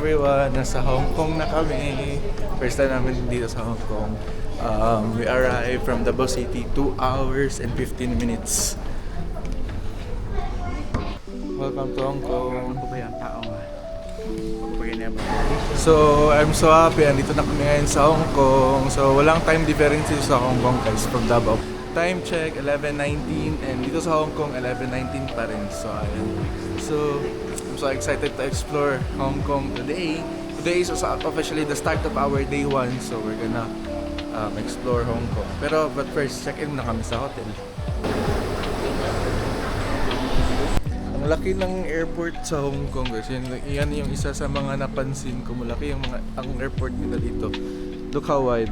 everyone! Nasa Hong Kong na kami. First time namin dito sa Hong Kong. We arrived from Davao City 2 hours and 15 minutes. Welcome to Hong Kong. So, I'm so happy. Andito na kami ngayon sa Hong Kong. So, walang time difference sa Hong Kong guys from Davao. Time check, 11:19. And dito sa Hong Kong, 11:19 pa rin. So, ayun. So, I'm so excited to explore Hong Kong today. Today is officially the start of our day 1. So, we're gonna explore Hong Kong. But first, check-in na kami sa hotel. Ang laki ng airport sa Hong Kong guys. Yan yung isa sa mga napansin ko. Malaki ang airport nila dito. Look how wide.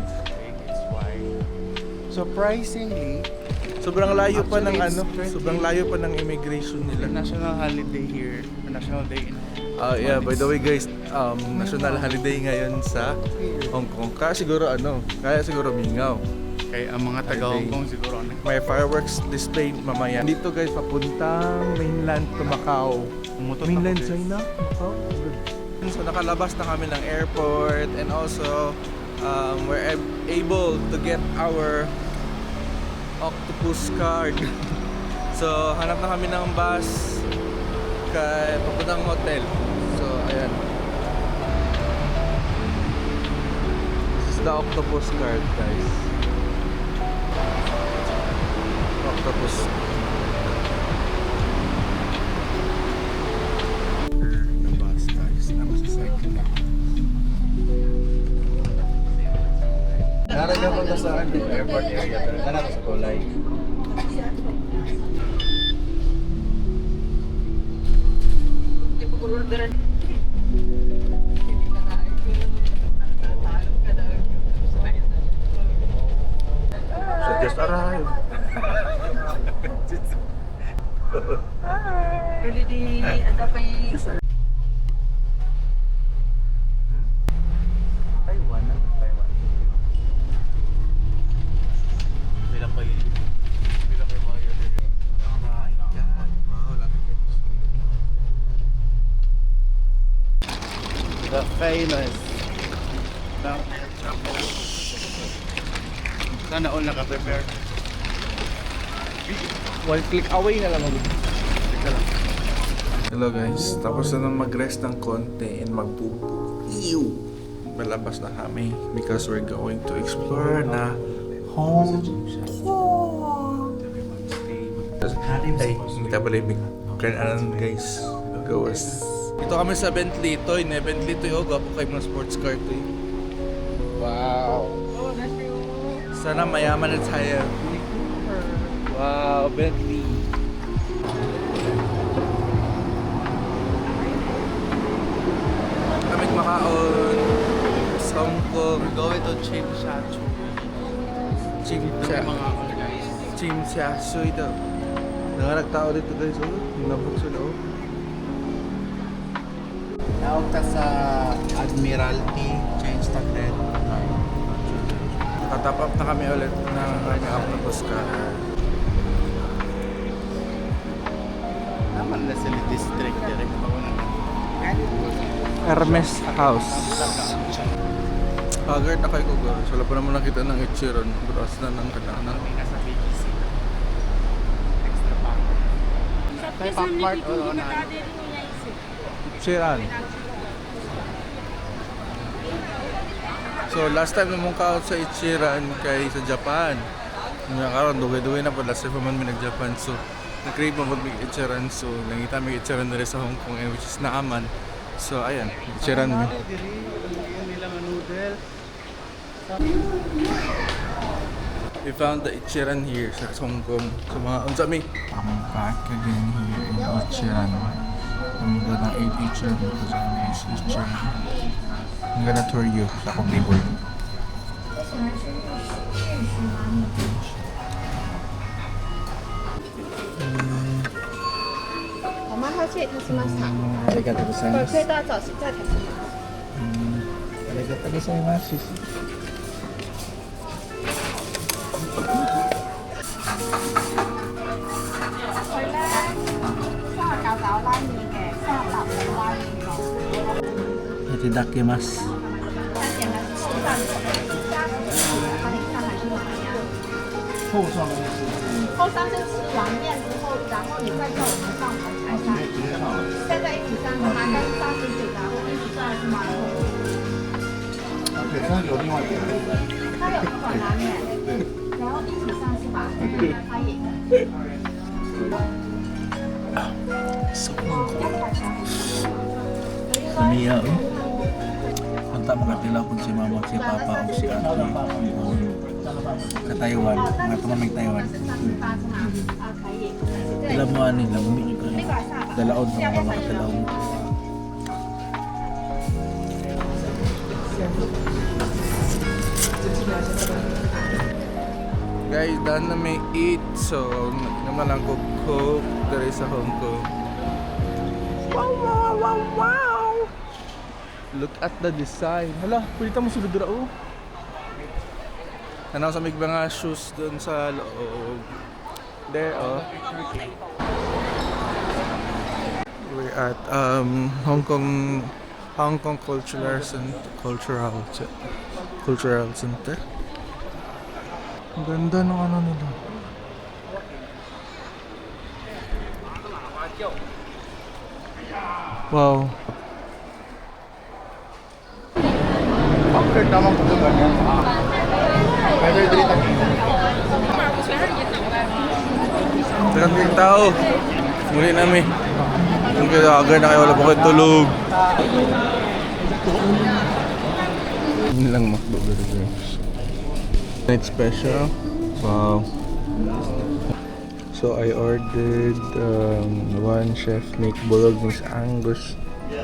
It's wide. Surprisingly, Sobrang layo pa ng Actually, it's sobrang layo pa ng immigration the nila. national holiday here, the national day in Yeah, by the way guys, national holiday ngayon sa Hong Kong. Kaya siguro mingaw. kaya ang mga taga Hong Kong siguro May fireworks display mamaya. Dito guys, papuntang mainland to Macau. Mainland China? Macau? So nakalabas na kami ng airport and also we're able to get our octopus card. So hanap na kami ng bus kay papuntang hotel. So ayan. This is the octopus card guys. Octopus. The bus guys. Namasacycle na. Naran yung punta sa airport area, pero naran sa kulay. So just arrived. Ada pa yung Taiwan na. Taiwan. Bila ko yung mga yun. Oh my God. Wow, laki guys. the famous ng air travel. Sana all naka-prepare. One click away na lang. Hello guys, tapos na nang mag-rest ng konti and magpupo. Ew! Malabas na kami because we're going to explore na Hong Kong. Ay, hindi tayo pala yung guys. Gawas. Dito kami sa Bentley Toy. Bentley Toy. Oh, gapo kayo mga sports car to eh. Wow! Sana mayaman na tayo. Wow, Bentley. Kami makaon sa Hong Kong. We're going to Chim Sha Tsui. Mga guys. Chim Cha Tsui daw. Nangarag tao dito guys. Oh, nabok sila oh. Naog ta sa Admiralty, change tag red. Nakatap up na kami ulit ng aming octopus car. Naman na sila district direct pa ko na. Hermes House. Haggard na kayo ko guys. Wala pa naman nakita ng Ichiron. Buras na ng kanaan. Nasa BGC. Extra pa. Tayo pa-part o na. Ichiran. So last time namang ka-out sa Ichiran kay sa Japan. Nga karon dugay-dugay na pa last time man mi nag-Japan. So nag-crave mo mag-Ichiran. So nangita mi Ichiran na rin sa Hong Kong and which is naaman. So ayan, Ichiran mi. Nila nga noodle. We found the Ichiran here sa Hong Kong. So mga unsa mi? I'm back again here in Ichiran. I'm gonna eat Ichiran because I miss Ichiran. I'm gonna tour you sa akong table. お待たせいたしました。ありがとうございこれます。クレーターとしっかり立ちます。ありがとうございます。沙搞搞拉麵嘅，沙白冇拉麵嘅。Itadakimasu. 3点来是吃饭的，加他的饭还是怎么样？后上是吃完面之后，然后你再叫我们上盘菜单。现在一起上的吗？应该是39的，一起上还是麻辣锅？对，但是有另外一个。它有一碗拉面，然后一起上是吧？它也。Namiya, eh. Punta makatila po si mama, si papa, o si ate. Sa Taiwan, mga tumamig Taiwan. 啊，可以。 Tila mo ani lang, umiyo ka. Dalaod ng mga makatilaw. Guys, done na may eat. So, naman lang ko cook dari sa Hong Kong. Wow, wow, wow, wow! Look at the design. Hala, pwede mo sulod dira oh. Ano sa may mga shoes dun sa loob. There oh. We're at Hong Kong Cultural Center. Ang ganda ng ano nila. Wow. Okay, tamang putukan yan. Pwede dito. Dagang yung tao. Muli namin. Ang kailangan na kayo, wala po kayo tulog. Yun lang McDo burgers. Night special. Wow. So I ordered one chef make Bolognese Angus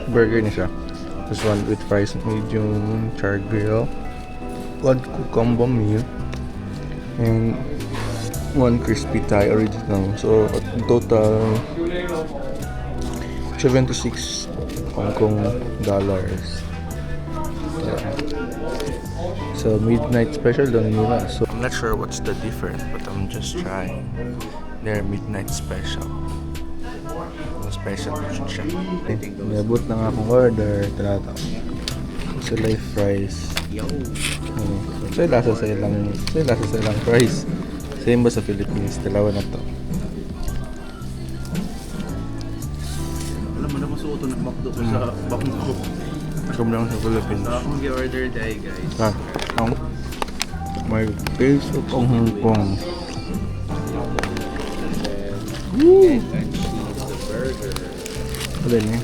burger na siya. This one with fries medium char grill, one combo meal, and one crispy Thai original. So in total 76 Hong Kong dollars. Yeah. So midnight special doon nila. So I'm not sure what's the difference, but I'm just trying their midnight special. Special siya. Nabot na nga akong order. Talata. Sila yung fries. So yung lasa sa ilang fries. Same ba sa Philippines? Dalawa na to. Alam mo na masuoto ng McDo ko sa Bangkok. Come lang sa Philippines. Akong gi-order tayo guys. Ang my taste of Hong Kong. Woo! Ano yun eh?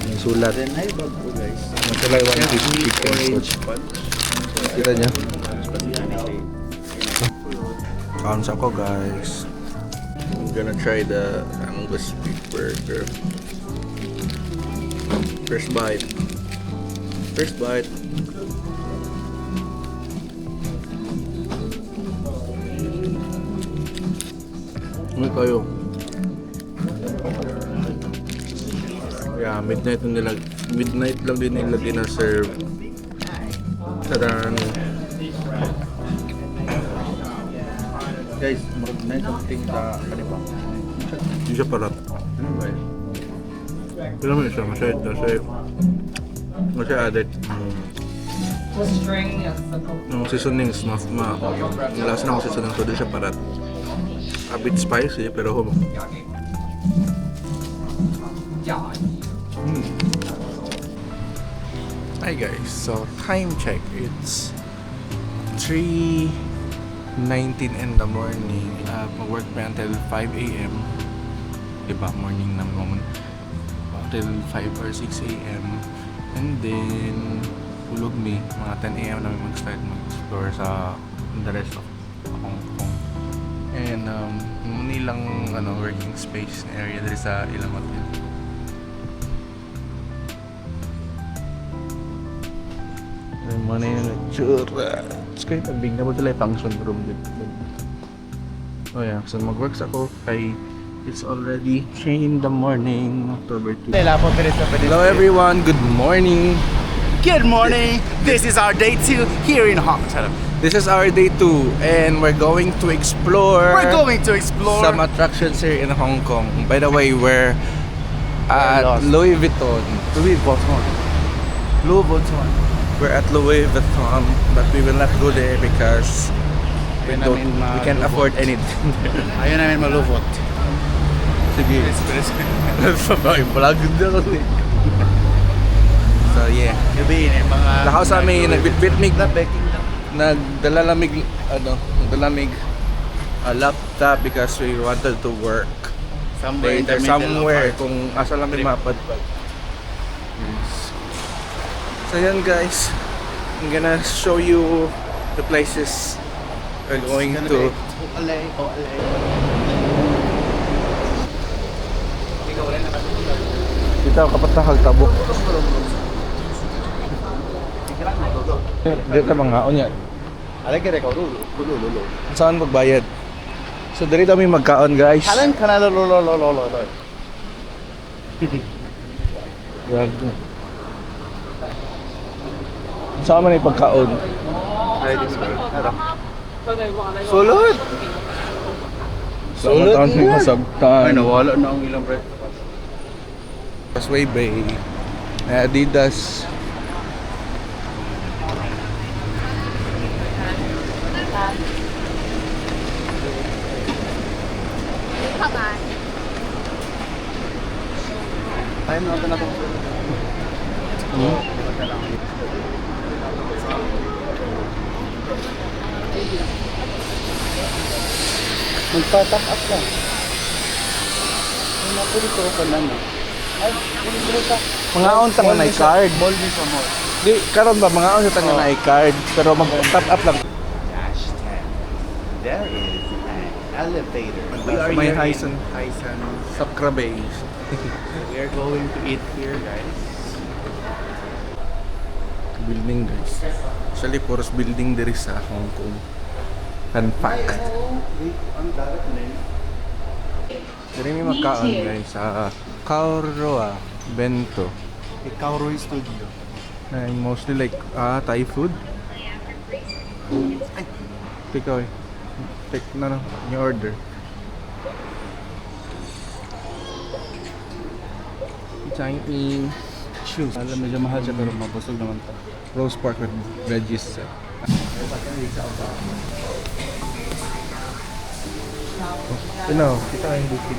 May sulat. Then ay bag po guys. Masalay one piece chicken. Orange punch. Kita niya? Spaghetti. Counts ako guys. I'm gonna try the Angus beef burger. First bite. Ano kayo? Yeah, midnight lang din nila dina-serve. Tadan. Guys, marag na itong ting sa kanipa. Hindi siya parat. Ano ba yun? Pero naman siya, masaya added. Yung seasonings, yung lasa ng seasonings, so di siya parat. A bit spicy, pero humo. Hi guys, so time check, it's 3:19 in the morning. Mag-work pa until 5 a.m. Diba, morning na naman. Until 5 or 6 a.m. And then, ulog mi, mga 10 a.m. namin mag-start mag-explore sa the rest of Hong Kong. And muni lang working space na area dito sa ilang hotel. Yung mga na yung nagsura. It's quite a big na po sila yung function room dito. Oh yeah, so mag-works ako kay it's already 3 in the morning, October 2. Hello everyone, good morning. Good morning. This is our day 2 here in Hong Kong. This is our day 2 and we're going to explore We're going to explore some attractions here in Hong Kong. By the way, we're at Lost. Louis Vuitton. Louis Vuitton. Louis Vuitton. We're at Louis Vuitton, but we will not go there because we Ayun don't, namin we can't malubot. afford anything. Ayaw namin maluvot. Sige. Sabay, vlog din ako eh. So yeah. Gabi yun, mga... Lakaw sa amin, nagbitbitmig na nagdalalamig, nagdalamig laptop because we wanted to work Somewhere, later, intermittent somewhere, apart. kung asa lang may Trip. mapadpad. Yes. So yan guys, I'm gonna show you the places we're going to. Alay. Ikaw wala nakatulog. Dito kapat na hagtabok. Dito mga on yan. Alay ka rin, lulo. Saan magbayad? So dito kami magkaon guys. Halan ka na lolo. Grabe. Saan man yung pagkaon? Sulod! Sulod taon may masagtan. Ay, nawala na ang ilang bread. Causeway Bay. May Adidas. Ay, nawala na itong sulod. Magpa-top up lang. Ay, napulito ko na no. Ay, pulito ka. Mga on tanga na card. Mall ni sa mall. Di, karon ba mga on tanga na card pero mag-top up lang. Dash 10. There is an elevator. May here Hysan. in Hysan. Sakra Bay. We are going to eat here, guys. Building guys. Actually, puros building diri sa Hong Kong. Fun fact. Ang dagat na yun. Diri may magkaon guys sa Kaoroa Bento. Ikaw, Roy Studio. Mostly like Thai food. Take away. Take no, yung order. Chinese shoes. Alam, medyo mahal siya pero mabusog naman to. Rose pork with veggies. Ano? Kita yung bukid.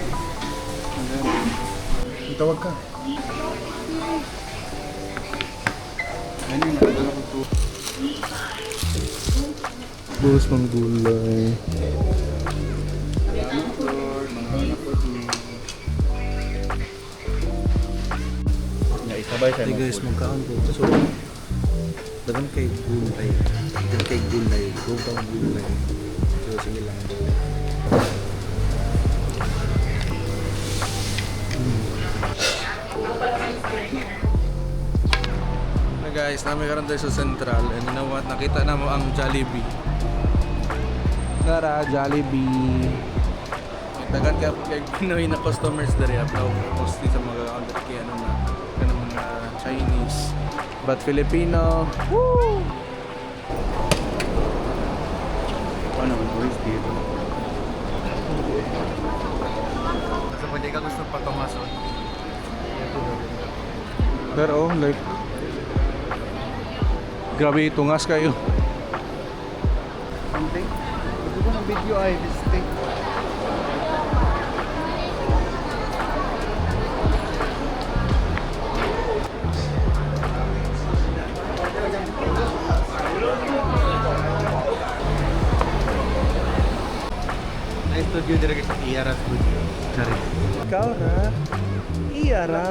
Tawag ka. Ano yung nakadala ko to? Buhos ng gulay. Isabay sa Hey guys, magkaon po. So, dagan kay gulay. Dagan kay gulay. Gulay gulay. So, sige lang. Hey guys, namin karon tayo sa Central and you know what, nakita na mo ang Jollibee. Tara, Jollibee. Dagan kay Pinoy na customers dari apaw mostly sa mga order kay ano na kanang mga Chinese but Filipino. Woo! Ano, Roy's dito. So, pwede ka gusto patumason? Pero like grabe tungas kayo. Something? Ito ko ng video ay this thing. Ay, studio direct sa Iara Studio. Charis. Ikaw ra. Iya ra.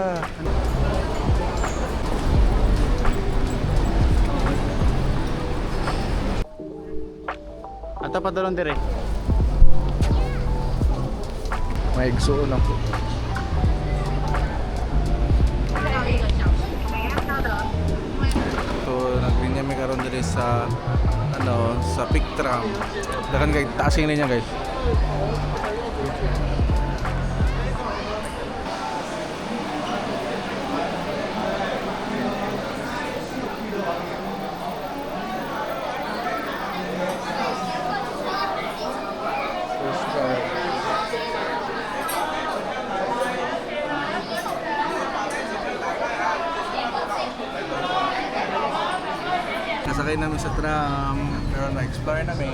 Ata pa dalon direct. May igsuon ako. So, nag-green kami karon diri sa sa Pick Tram. Dakan kay taas yung linya guys. sakay namin sa tram. Pero na-explore namin.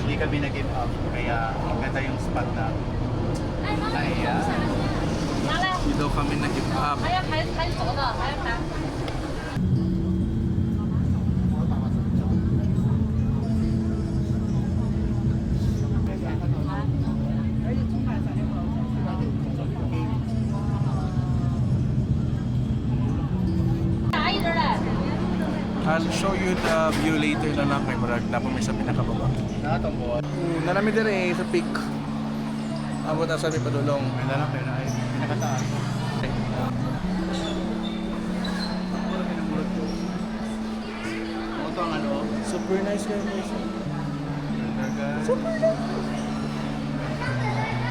Hindi kami nag-give up, kaya maganda yung spot na. Ayan. Hindi daw kami nag-give up. 还要抬走的，还要抬。 I'll show you the view later na lang kay Marag na may sa pinakababa. Natong buwan. Nalami din eh sa peak. Abot na sabi padulong. May lalak kayo na ay pinakataas. Ito ang ano? Super nice guys.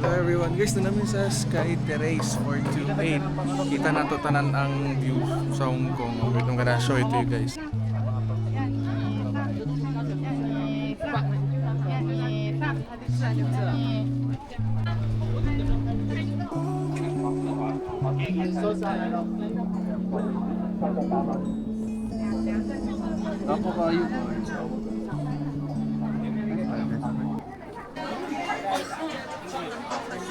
Hello everyone, guys, na namin sa Sky Terrace 428. Kita na to tanan ang view sa Hong Kong. We're gonna show it to you guys. So sa ano? Ako kayo.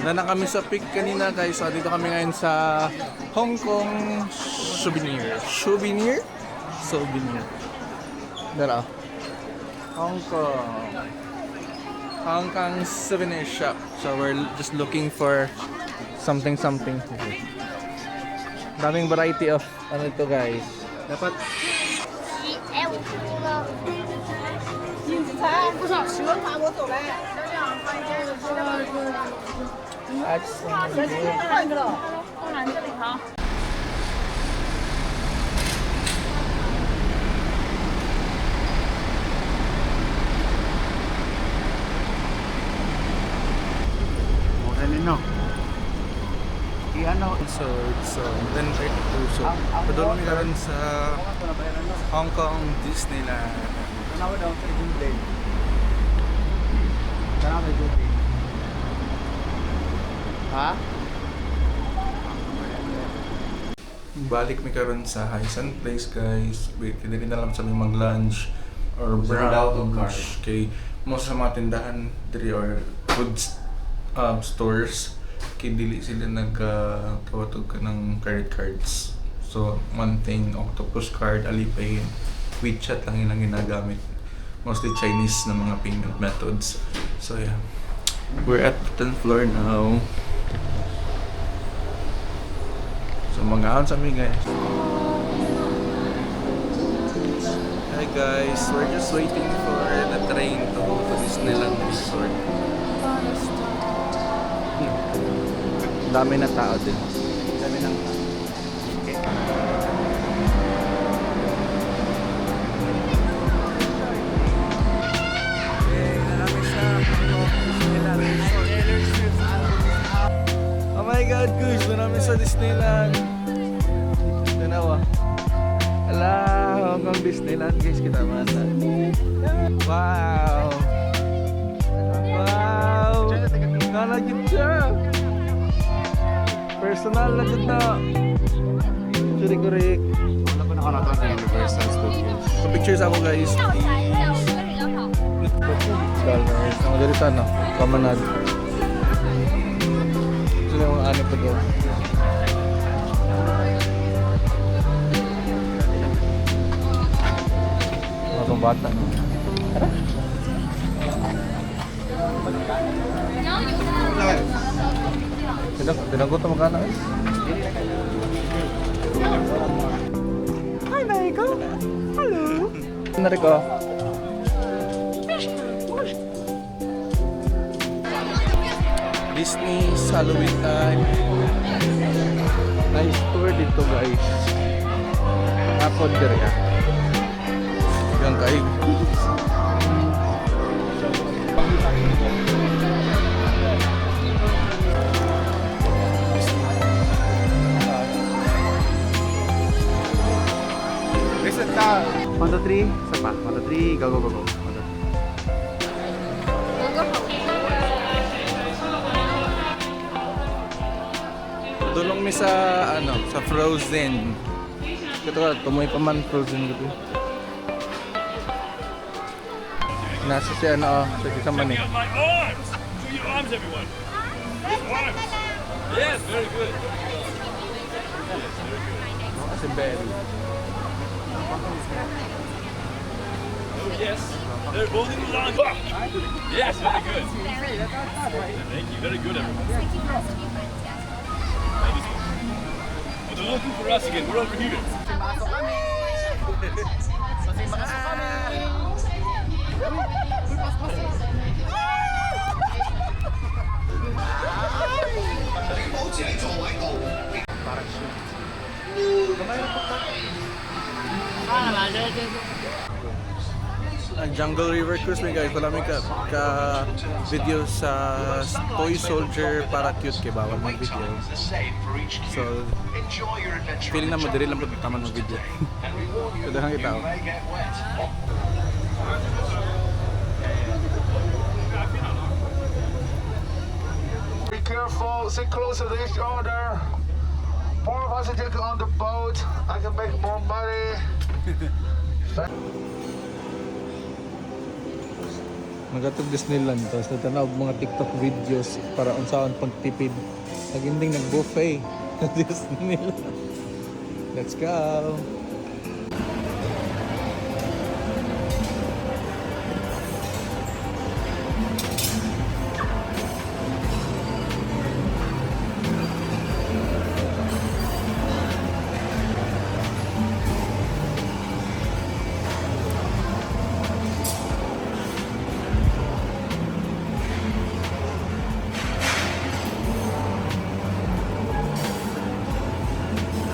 Na kami sa peak kanina guys. So dito kami ngayon sa Hong Kong Souvenir. Souvenir? Souvenir. Dara. Hong Kong. Hong Kong Souvenir Shop. So we're just looking for something. Daming variety of ano ito guys. Dapat 哎，我哭了。金子菜不少吃了，我走嘞。换一个了，当然这里好。 Okay nino. I-ano? So it's 10:32. So padulong ka rin sa Hong Kong Disneyland. Tanawa daw sa Disney. Tanawa sa Disney. Ha? Balik mi karon sa Hysan Place guys. Wait, hindi na lang sa mag-lunch or So, without a card. brunch. Kay most sa mga tindahan diri or food stores kay dili sila nagkawatog ka ng credit cards. So one thing, Octopus card, Alipay, WeChat lang ilang ginagamit. Mostly Chinese na mga payment methods. So yeah. We're at the 10th floor now. So mga sa amin guys. Hi guys, we're just waiting for the train to go to Disneyland Resort. Dami na tao din. Dami ng Oh my God, Kush! Doon namin sa Disneyland. Tanawa. Ala, Hong Kong Disneyland guys, kita man. Wow! Wow! Nalagit siya! Personal na gud na. Kurik. Wala ko nakarating sa Universal Studios. So pictures ako guys. Scholars. Ang dari sana. Kamanad. Sila yung ano pa doon. Mga itong bata. Tinagot ang magkana eh. Hi Meiko! Hello! Nariko. Disney's Halloween time. Nice tour dito guys. Hapon diri ah. Yang kaig. Reset ka! 1, 2, 3, isa pa. 1, 2, 3, go. 1, 2, 3. Dulong mi sa ano, sa Frozen. Ito ka, tumoy pa man frozen gabi. Nasa siya na sa isang man eh. My arms! Show your arms, everyone. Arms. Yes, very good. Kasi berry. Oh, yes. They're holding the line. Yes, very good. Thank you. Very good, everyone. Oh, they're looking for us again. We're over here. Jungle River Cruise may guys, wala may ka video sa Toy Soldier para cute kay bawal mag video. So feeling na madali lang pag taman mag video. So dahan kita ako. Be careful, sit close to each other. More of us are taking on the boat. I can make more money. Nagatog Disneyland tapos natanaw mga TikTok videos para unsaon pagtipid. Naginding nag-buffet sa Disneyland. Let's go!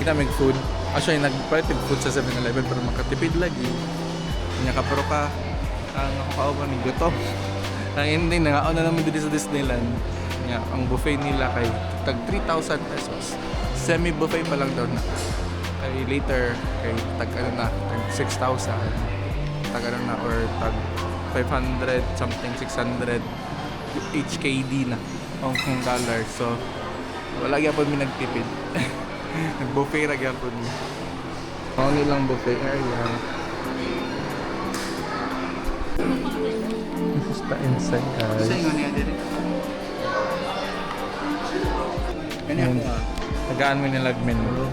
Namig food. Actually, nag-private food sa 7-Eleven pero makatipid lagi. Kanya ka pero ka nakakauban ni gutom. Ang ending, nangaon na naman dito sa Disneyland. Kanya, ang buffet nila kay tag 3,000 pesos. Semi-buffet pa lang daw na. Kay later, kay tag ano na, tag 6,000. Tag ano na, or tag 500 something, 600 HKD na. Hong Kong dollar. So, wala gyapon mi nagtipid. Nag-buffet ra gyapon mi. Mao nilang buffet area. Basta inside guys. Ayan. Tagaan mo nilag menu.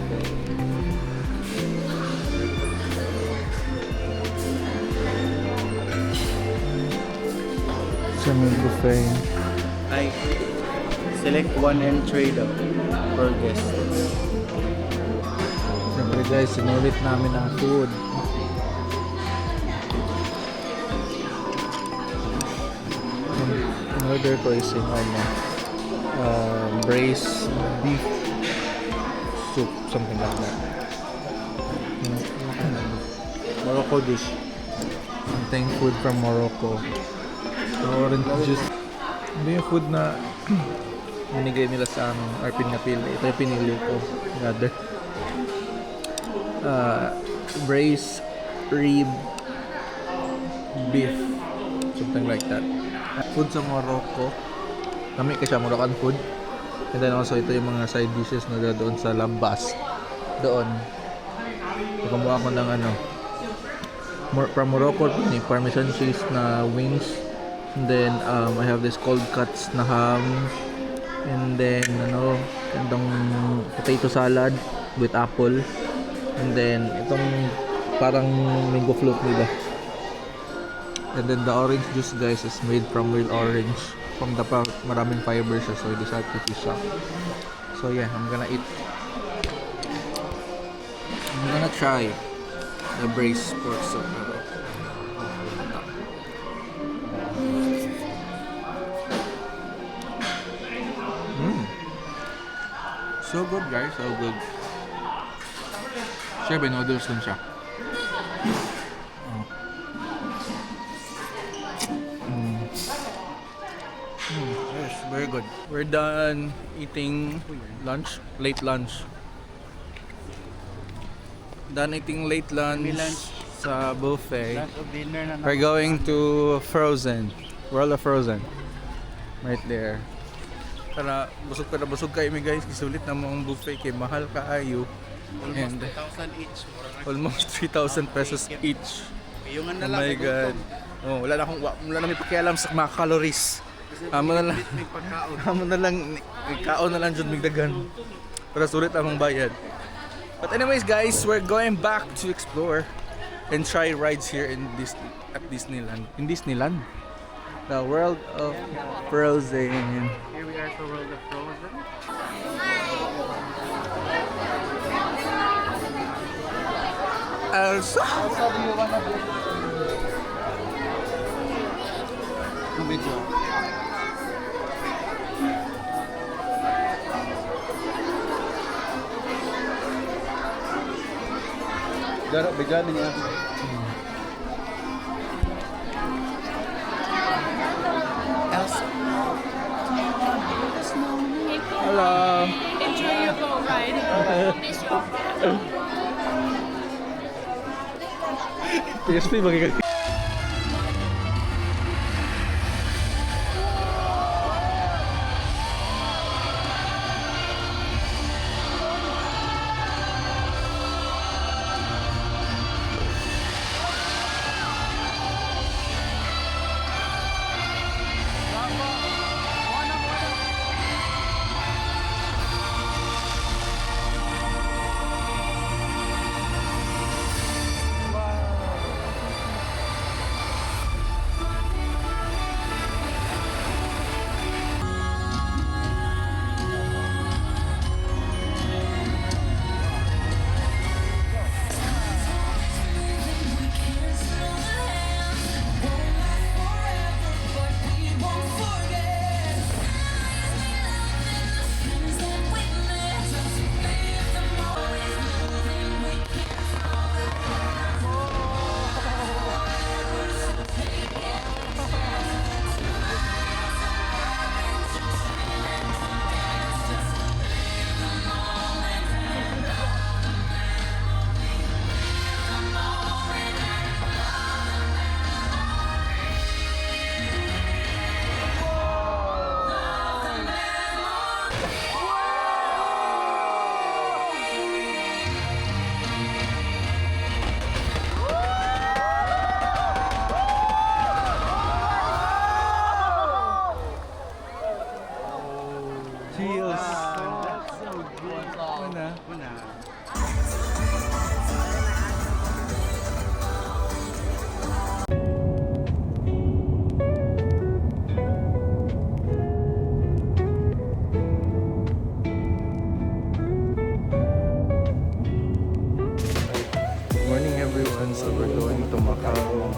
Sa may buffet. I select one entry daw per guest. Siyempre guys, sinulit namin ang food. In order ko is yung braised beef soup, something like that. Morocco dish. Something food from Morocco. Orange juice. Ito yung food na binigay nila sa amin or pinapili. Ito yung pinili ko. Rather. Braised rib beef, something like that. Food sa Morocco, kami kasi Moroccan food. And then also ito yung mga side dishes na doon sa Lambas doon. Kumuha ko ng from Morocco ni parmesan cheese na wings, and then I have this cold cuts na ham, and then itong potato salad with apple. And then, itong parang mango float nila. And then, the orange juice, guys, is made from real orange. From the maraming fiber siya, so it is artificial. So, yeah, I'm gonna eat. I'm gonna try the braised pork soup. So good, guys. So good. Siyempre, noodles lang siya. Yes, very good. We're done eating lunch, late lunch. Done eating late lunch sa buffet. Lunch o dinner na We're going to Frozen. World of Frozen. Right there. Para busog ka na busog kayo guys. Kisulit na mo ang buffet kay mahal kaayo. And 2,000 each. almost 3,000 pesos each. Yung Oh my God. Oh, wala na may pakialam sa mga calories. Amo na lang. Amo na lang. Kaon na lang dyan migdagan. Para sulit among bayad. But anyways guys, we're going back to explore and try rides here in at Disneyland. In Disneyland? The World of Frozen. Here we are to World of Frozen. Elsa? Also, do you wanna do yung video? Dara, bigyan niya. Elsa. Hello. Enjoy your boat ride. PSP bagi Cheers. That's so good. Una. Una. Good morning everyone. So we're going to Macau.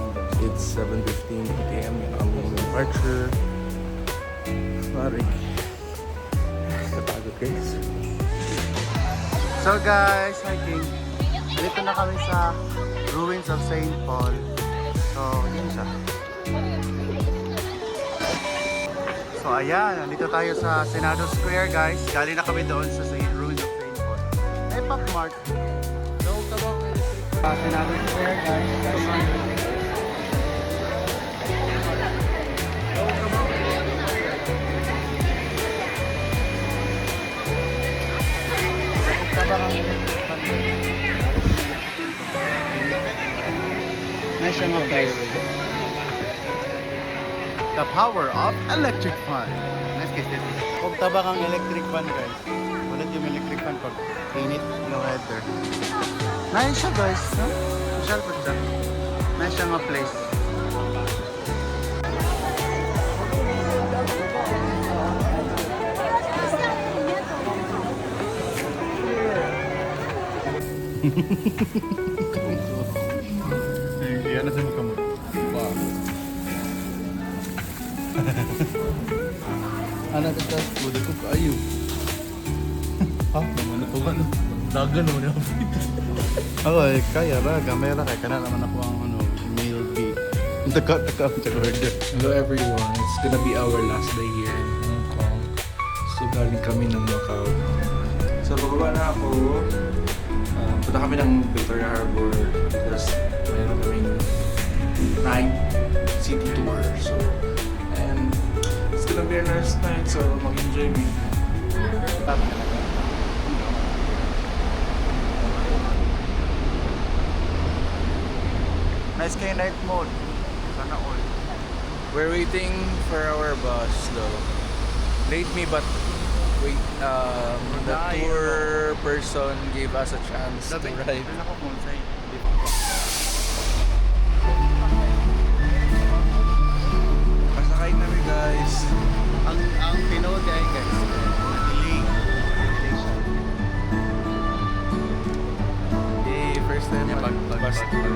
It's 7:15 p.m. yung aming departure. Sorry. Napagod guys. So guys, hiking. Dito na kami sa ruins of St. Paul. So, yun siya. So ayan, nandito tayo sa Senado Square guys. Galing na kami doon sa ruins of St. Paul. Hey, Pop Mart. Senado Square guys. National Diary. The power of electric fan. Nice guys, this is. Kung tabak ang electric fan guys. Ulit yung electric fan pag init no weather. Nice siya guys. No? Social po siya. Nice siya nga place. Yan na sa mukha mo. Wow. Anak kita, udah ko kayo. Ha? Naman na po ba? Dagan mo na. Ako eh, kaya ra. Gamay ra. Kaya kana naman ako ang meal fee. Taka-taka ang order. Hello everyone. It's gonna be our last day here in Hong Kong. So galing kami ng Macau. So bababa na ako. Punta kami ng Victoria Harbor because mayroon kaming night city tour. So, and it's gonna be a nice night. So mag-enjoy me. Nice kayo night mode. Sana all. We're waiting for our bus though. Late me but wait, the tour person gave us a chance to ride. Doon ako kung sa'yo. Pasakay na rin guys. Ang pinood ay guys, delay. Hey, first time bus tour.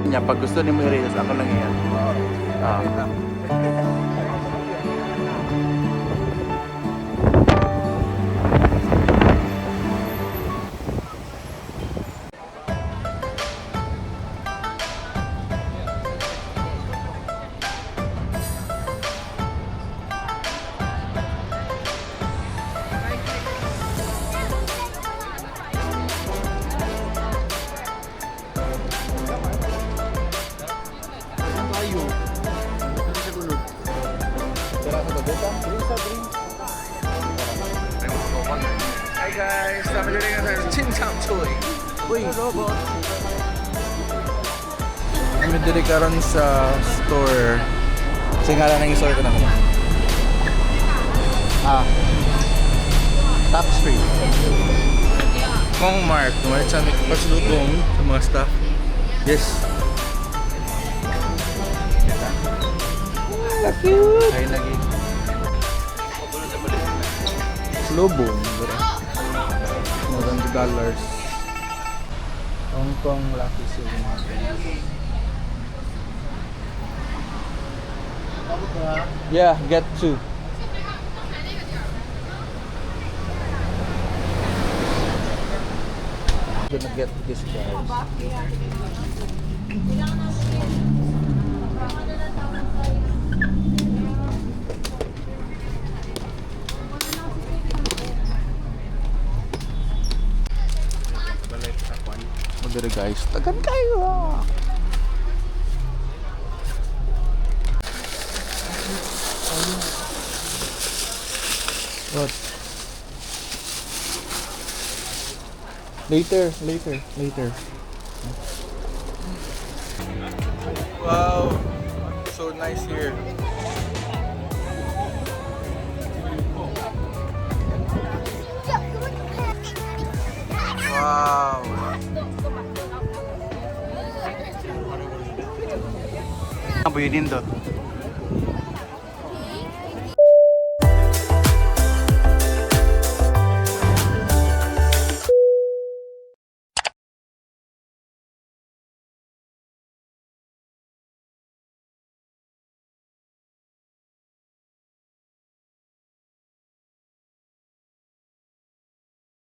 Niya, pag gusto ni mo i-reels, ako lang yan. Hi guys, sabi nyo rin nga tayo sa Chincang Choy. Uy, robot! Kami dili karon sa store. Kasi nga lang yung store ko na naman. Top Street. Kong Mark, tumalit sa aming pasulubong sa mga staff. Yes. Cute! Ay, lagi. Pasulubong. More than $2. Hong Kong Lucky Silver. Yeah, get two. Gonna get this guys. Maganda guys, tagan kayo. What? Later. Wow, so nice here. Wow. Ang buyo nindot.